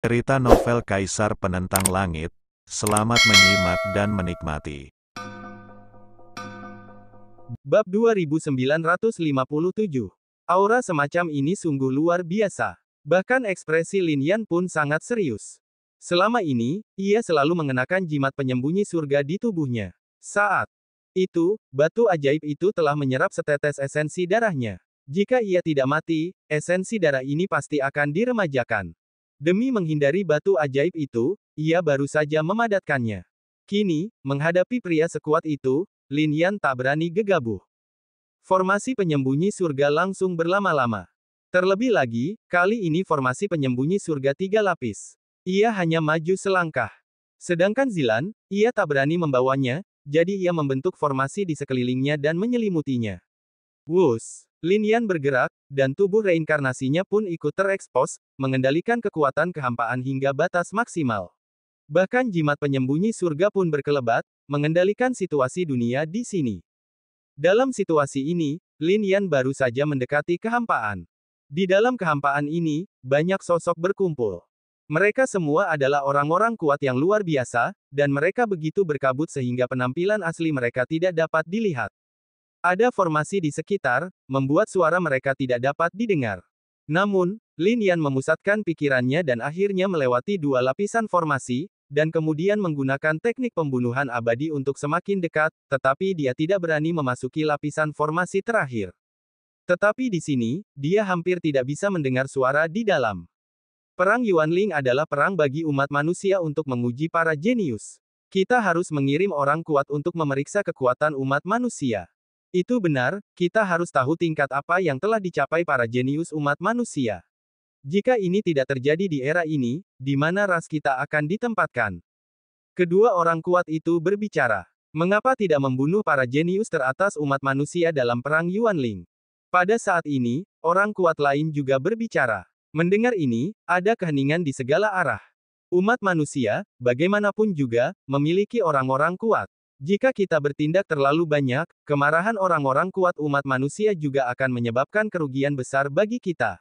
Cerita novel Kaisar Penentang Langit. Selamat menyimak dan menikmati. Bab 2957. Aura semacam ini sungguh luar biasa. Bahkan ekspresi Lin Yan pun sangat serius. Selama ini, ia selalu mengenakan jimat penyembunyi surga di tubuhnya. Saat itu, batu ajaib itu telah menyerap setetes esensi darahnya. Jika ia tidak mati, esensi darah ini pasti akan diremajakan. Demi menghindari batu ajaib itu, ia baru saja memadatkannya. Kini, menghadapi pria sekuat itu, Lin Yan tak berani gegabah. Formasi penyembunyi surga langsung berlama-lama. Terlebih lagi, kali ini formasi penyembunyi surga 3 lapis. Ia hanya maju selangkah. Sedangkan Zilan, ia tak berani membawanya, jadi ia membentuk formasi di sekelilingnya dan menyelimutinya. Wus! Lin Yan bergerak, dan tubuh reinkarnasinya pun ikut terekspos, mengendalikan kekuatan kehampaan hingga batas maksimal. Bahkan jimat penyembunyi surga pun berkelebat, mengendalikan situasi dunia di sini. Dalam situasi ini, Lin Yan baru saja mendekati kehampaan. Di dalam kehampaan ini, banyak sosok berkumpul. Mereka semua adalah orang-orang kuat yang luar biasa, dan mereka begitu berkabut sehingga penampilan asli mereka tidak dapat dilihat. Ada formasi di sekitar, membuat suara mereka tidak dapat didengar. Namun, Lin Yan memusatkan pikirannya dan akhirnya melewati 2 lapisan formasi, dan kemudian menggunakan teknik pembunuhan abadi untuk semakin dekat, tetapi dia tidak berani memasuki lapisan formasi terakhir. Tetapi di sini, dia hampir tidak bisa mendengar suara di dalam. Perang Yuanling adalah perang bagi umat manusia untuk menguji para jenius. Kita harus mengirim orang kuat untuk memeriksa kekuatan umat manusia. Itu benar, kita harus tahu tingkat apa yang telah dicapai para jenius umat manusia. Jika ini tidak terjadi di era ini, di mana ras kita akan ditempatkan? Kedua orang kuat itu berbicara. Mengapa tidak membunuh para jenius teratas umat manusia dalam perang Yuanling? Pada saat ini, orang kuat lain juga berbicara. Mendengar ini, ada keheningan di segala arah. Umat manusia, bagaimanapun juga, memiliki orang-orang kuat. Jika kita bertindak terlalu banyak, kemarahan orang-orang kuat umat manusia juga akan menyebabkan kerugian besar bagi kita.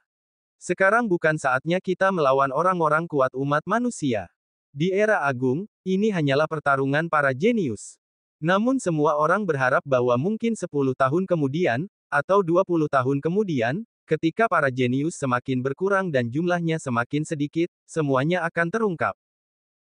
Sekarang bukan saatnya kita melawan orang-orang kuat umat manusia. Di era agung, ini hanyalah pertarungan para jenius. Namun semua orang berharap bahwa mungkin 10 tahun kemudian, atau 20 tahun kemudian, ketika para jenius semakin berkurang dan jumlahnya semakin sedikit, semuanya akan terungkap.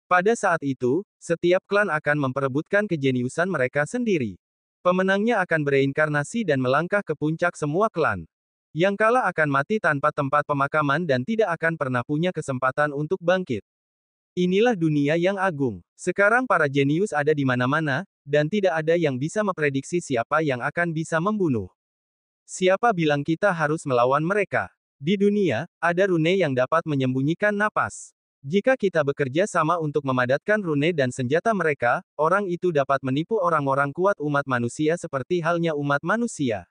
Pada saat itu, setiap klan akan memperebutkan kejeniusan mereka sendiri. Pemenangnya akan bereinkarnasi dan melangkah ke puncak semua klan. Yang kalah akan mati tanpa tempat pemakaman dan tidak akan pernah punya kesempatan untuk bangkit. Inilah dunia yang agung. Sekarang para jenius ada di mana-mana, dan tidak ada yang bisa memprediksi siapa yang akan bisa membunuh. Siapa bilang kita harus melawan mereka? Di dunia, ada rune yang dapat menyembunyikan napas. Jika kita bekerja sama untuk memadatkan rune dan senjata mereka, orang itu dapat menipu orang-orang kuat umat manusia seperti halnya umat manusia.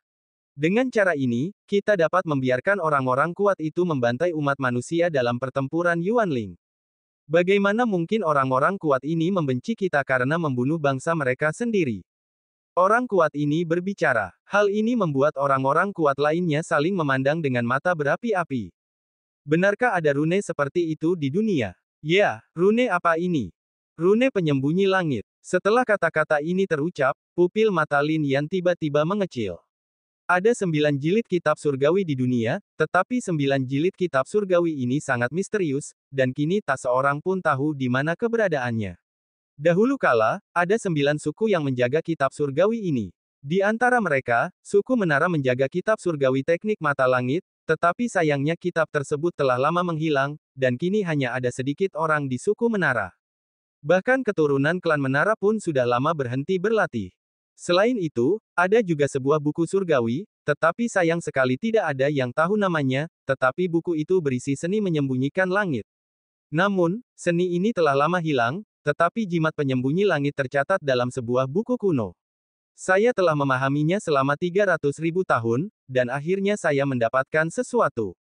Dengan cara ini, kita dapat membiarkan orang-orang kuat itu membantai umat manusia dalam pertempuran Yuanling. Bagaimana mungkin orang-orang kuat ini membenci kita karena membunuh bangsa mereka sendiri? Orang kuat ini berbicara. Hal ini membuat orang-orang kuat lainnya saling memandang dengan mata berapi-api. Benarkah ada rune seperti itu di dunia? Ya, rune apa ini? Rune penyembunyi langit. Setelah kata-kata ini terucap, pupil mata Lin Yan tiba-tiba mengecil. Ada 9 jilid kitab surgawi di dunia, tetapi 9 jilid kitab surgawi ini sangat misterius, dan kini tak seorang pun tahu di mana keberadaannya. Dahulu kala, ada 9 suku yang menjaga kitab surgawi ini. Di antara mereka, suku Menara menjaga kitab surgawi teknik mata langit, tetapi sayangnya kitab tersebut telah lama menghilang, dan kini hanya ada sedikit orang di suku Menara. Bahkan keturunan klan Menara pun sudah lama berhenti berlatih. Selain itu, ada juga sebuah buku surgawi, tetapi sayang sekali tidak ada yang tahu namanya, tetapi buku itu berisi seni menyembunyikan langit. Namun, seni ini telah lama hilang, tetapi jimat penyembunyi langit tercatat dalam sebuah buku kuno. Saya telah memahaminya selama 300.000 tahun, dan akhirnya saya mendapatkan sesuatu.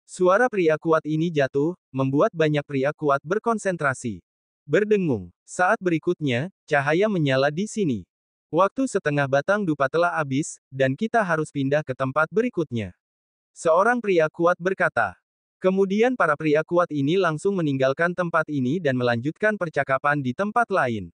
Suara pria kuat ini jatuh, membuat banyak pria kuat berkonsentrasi. Berdengung. Saat berikutnya, cahaya menyala di sini. Waktu setengah batang dupa telah habis, dan kita harus pindah ke tempat berikutnya. Seorang pria kuat berkata. Kemudian para pria kuat ini langsung meninggalkan tempat ini dan melanjutkan percakapan di tempat lain.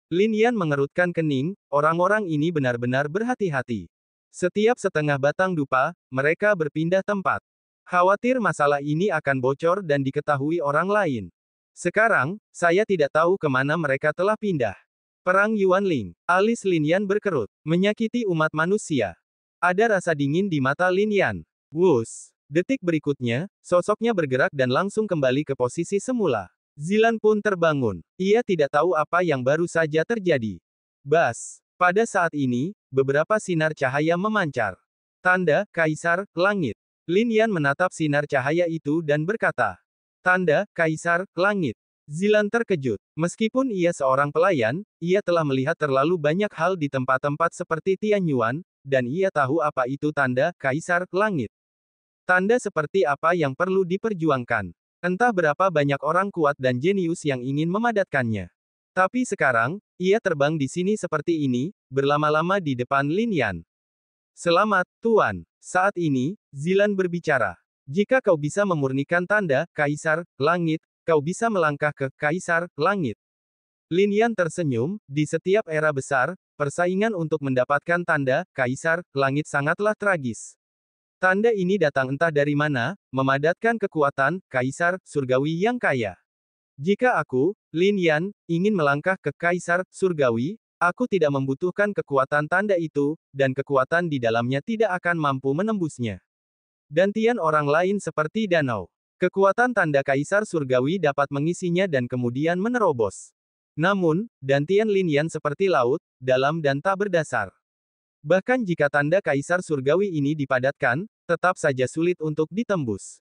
Lin Yan mengerutkan kening, orang-orang ini benar-benar berhati-hati. Setiap setengah batang dupa, mereka berpindah tempat. Khawatir masalah ini akan bocor dan diketahui orang lain. Sekarang, saya tidak tahu kemana mereka telah pindah. Perang Yuanling. Alis Lin Yan berkerut. Menyakiti umat manusia. Ada rasa dingin di mata Lin Yan. Wus. Detik berikutnya, sosoknya bergerak dan langsung kembali ke posisi semula. Zilan pun terbangun. Ia tidak tahu apa yang baru saja terjadi. Bas. Pada saat ini, beberapa sinar cahaya memancar. Tanda, Kaisar, Langit. Lin Yan menatap sinar cahaya itu dan berkata. Tanda, Kaisar, Langit. Zilan terkejut. Meskipun ia seorang pelayan, ia telah melihat terlalu banyak hal di tempat-tempat seperti Tianyuan, dan ia tahu apa itu tanda, Kaisar, Langit. Tanda seperti apa yang perlu diperjuangkan. Entah berapa banyak orang kuat dan jenius yang ingin memadatkannya. Tapi sekarang, ia terbang di sini seperti ini, berlama-lama di depan Lin Yan. Selamat, Tuan. Saat ini, Zilan berbicara. Jika kau bisa memurnikan tanda, Kaisar, Langit, kau bisa melangkah ke Kaisar, Langit. Lin Yan tersenyum, di setiap era besar, persaingan untuk mendapatkan tanda, Kaisar, Langit sangatlah tragis. Tanda ini datang entah dari mana, memadatkan kekuatan, Kaisar, Surgawi yang kaya. Jika aku, Lin Yan, ingin melangkah ke Kaisar, Surgawi, aku tidak membutuhkan kekuatan tanda itu, dan kekuatan di dalamnya tidak akan mampu menembusnya. Dantian orang lain seperti danau. Kekuatan tanda Kaisar Surgawi dapat mengisinya dan kemudian menerobos. Namun, dantian Lin Yan seperti laut, dalam dan tak berdasar. Bahkan jika tanda Kaisar Surgawi ini dipadatkan, tetap saja sulit untuk ditembus.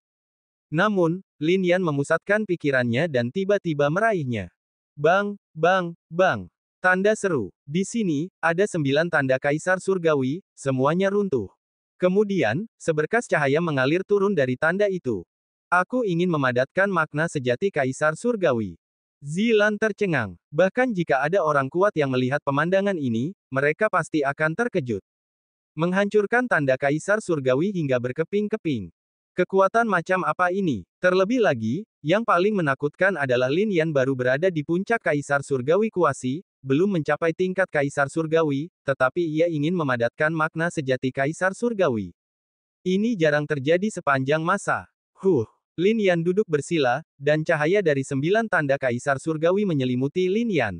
Namun, Lin Yan memusatkan pikirannya dan tiba-tiba meraihnya. Bang, bang, bang. Tanda seru. Di sini, ada 9 tanda Kaisar Surgawi, semuanya runtuh. Kemudian, seberkas cahaya mengalir turun dari tanda itu. Aku ingin memadatkan makna sejati Kaisar Surgawi. Zilan tercengang. Bahkan jika ada orang kuat yang melihat pemandangan ini, mereka pasti akan terkejut. Menghancurkan tanda Kaisar Surgawi hingga berkeping-keping. Kekuatan macam apa ini? Terlebih lagi, yang paling menakutkan adalah Lin Yan baru berada di puncak Kaisar Surgawi kuasi, belum mencapai tingkat Kaisar Surgawi, tetapi ia ingin memadatkan makna sejati Kaisar Surgawi. Ini jarang terjadi sepanjang masa. Lin Yan duduk bersila, dan cahaya dari 9 tanda Kaisar Surgawi menyelimuti Lin Yan.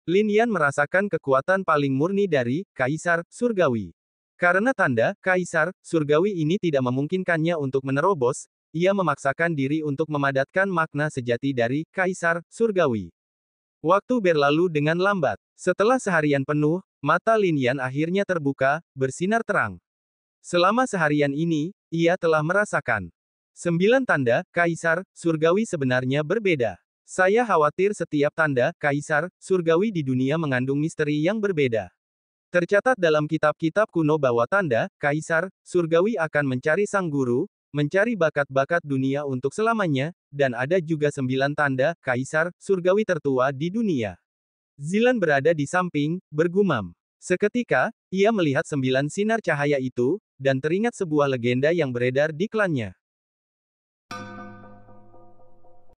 Lin Yan merasakan kekuatan paling murni dari Kaisar Surgawi. Karena tanda Kaisar Surgawi ini tidak memungkinkannya untuk menerobos, ia memaksakan diri untuk memadatkan makna sejati dari Kaisar Surgawi. Waktu berlalu dengan lambat. Setelah seharian penuh, mata Lin Yan akhirnya terbuka, bersinar terang. Selama seharian ini, ia telah merasakan 9 tanda Kaisar Surgawi sebenarnya berbeda. Saya khawatir setiap tanda Kaisar Surgawi di dunia mengandung misteri yang berbeda. Tercatat dalam kitab-kitab kuno bahwa tanda Kaisar Surgawi akan mencari sang guru, mencari bakat-bakat dunia untuk selamanya, dan ada juga 9 tanda Kaisar Surgawi tertua di dunia. Zilan berada di samping, bergumam. Seketika, ia melihat 9 sinar cahaya itu, dan teringat sebuah legenda yang beredar di klannya.